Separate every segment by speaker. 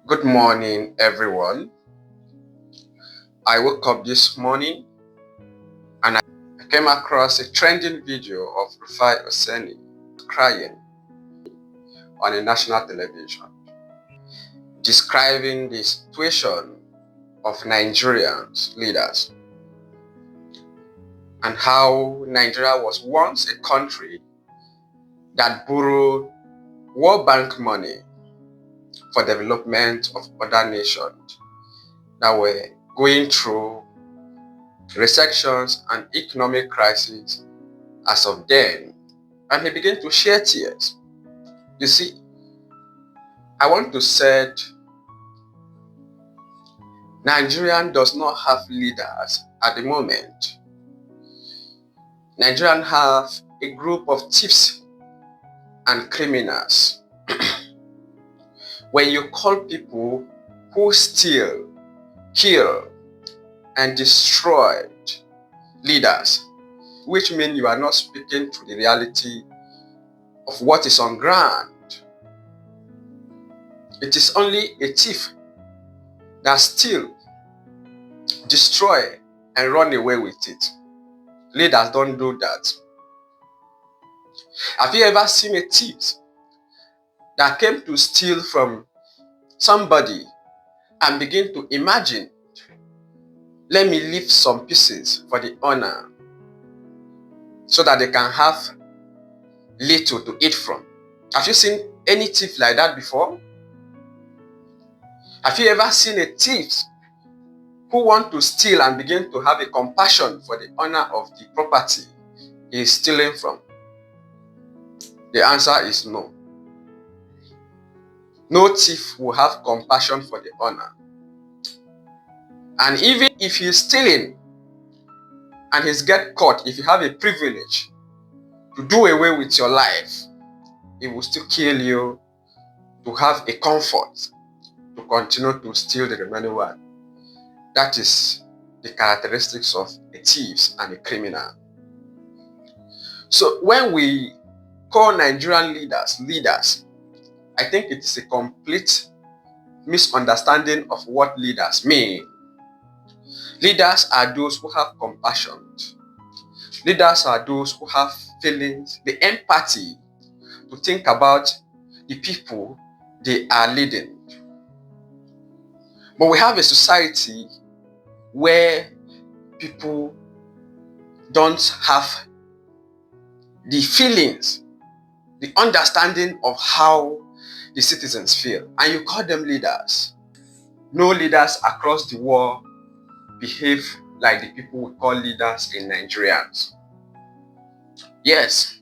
Speaker 1: Good morning, everyone. I woke up this morning and I came across a trending video of Rufai Oseni crying on a national television, describing the situation of Nigerians leaders and how Nigeria was once a country that borrowed World Bank money for development of other nations that were going through recessions and economic crises as of then, and he began to shed tears. You see, I want to say Nigeria does not have leaders at the moment. Nigerians have a group of thieves and criminals. When you call people who steal, kill, and destroy leaders, which means you are not speaking to the reality of what is on ground. It is only a thief that steal, destroy, and run away with it. Leaders don't do that. Have you ever seen a thief that came to steal from somebody and begin to imagine, let me leave some pieces for the owner so that they can have little to eat from? Have you seen any thief like that before? Have you ever seen a thief who want to steal and begin to have a compassion for the owner of the property he is stealing from? The answer is no. No thief will have compassion for the owner. And even if he's stealing and he's get caught, if you have a privilege to do away with your life, he will still kill you to have a comfort to continue to steal the remaining one. That is the characteristics of a thief and a criminal. So when we call Nigerian leaders, I think it is a complete misunderstanding of what leaders mean. Leaders are those who have compassion. Leaders are those who have feelings, the empathy to think about the people they are leading. But we have a society where people don't have the feelings, the understanding of how the citizens feel, and you call them leaders. No leaders across the world behave like the people we call leaders in Nigerians. Yes.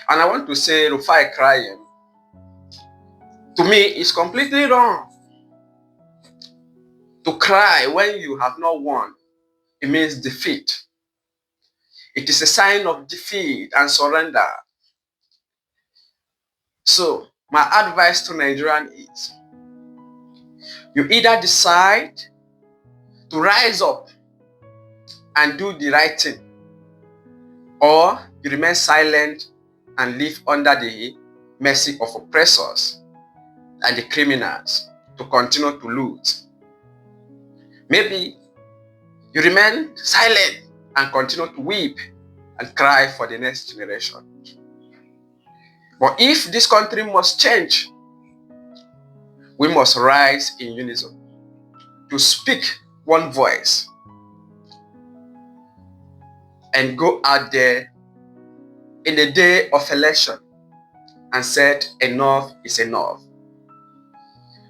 Speaker 1: And I want to say Rufai crying, to me, is completely wrong. To cry when you have not won, it means defeat. It is a sign of defeat and surrender. So, my advice to Nigerians is, you either decide to rise up and do the right thing, or you remain silent and live under the mercy of oppressors and the criminals to continue to loot. Maybe you remain silent and continue to weep and cry for the next generation. But if this country must change, we must rise in unison to speak one voice and go out there in the day of election and said enough is enough.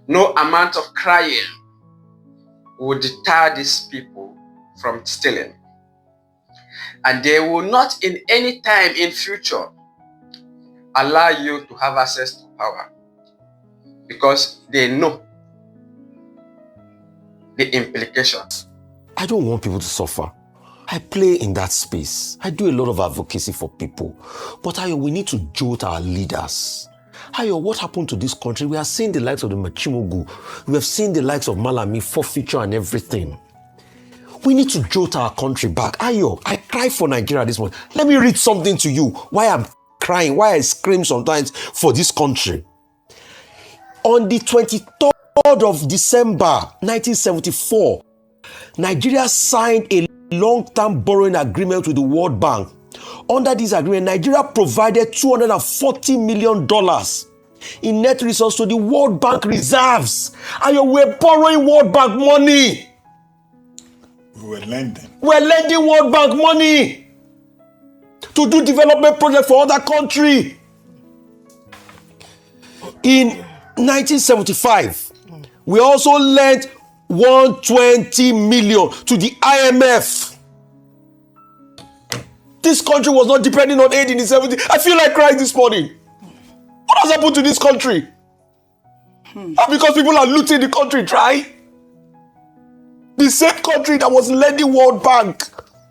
Speaker 1: No amount of crying will deter these people from stealing. And they will not in any time in future allow you to have access to power, because they know the implications.
Speaker 2: I don't want people to suffer. I play in that space. I do a lot of advocacy for people. But Ayo, we need to jolt our leaders. Ayo, what happened to this country? We are seeing the likes of the Machimogu. We have seen the likes of Malami, forfeiture and everything. We need to jolt our country back. Ayo, I cry for Nigeria this morning. Let me read something to you. Why I'm crying, why I scream sometimes for this country. On the 23rd 3rd of December 1974, Nigeria signed a long-term borrowing agreement with the World Bank. Under this agreement, Nigeria provided $240 million in net resources to the World Bank reserves. And we're borrowing World Bank money.
Speaker 3: We were lending.
Speaker 2: We're lending World Bank money to do development projects for other countries. In 1975, we also lent 120 million to the IMF. This country was not depending on aid in the 70s. I feel like crying this morning. What has happened to this country? And because people are looting the country dry. The same country that was lending World Bank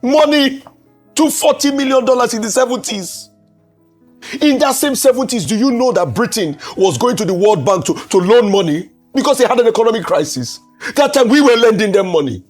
Speaker 2: money to $40 million in the 70s. In that same 70s, do you know that Britain was going to the World Bank to loan money because they had an economic crisis? That time we were lending them money.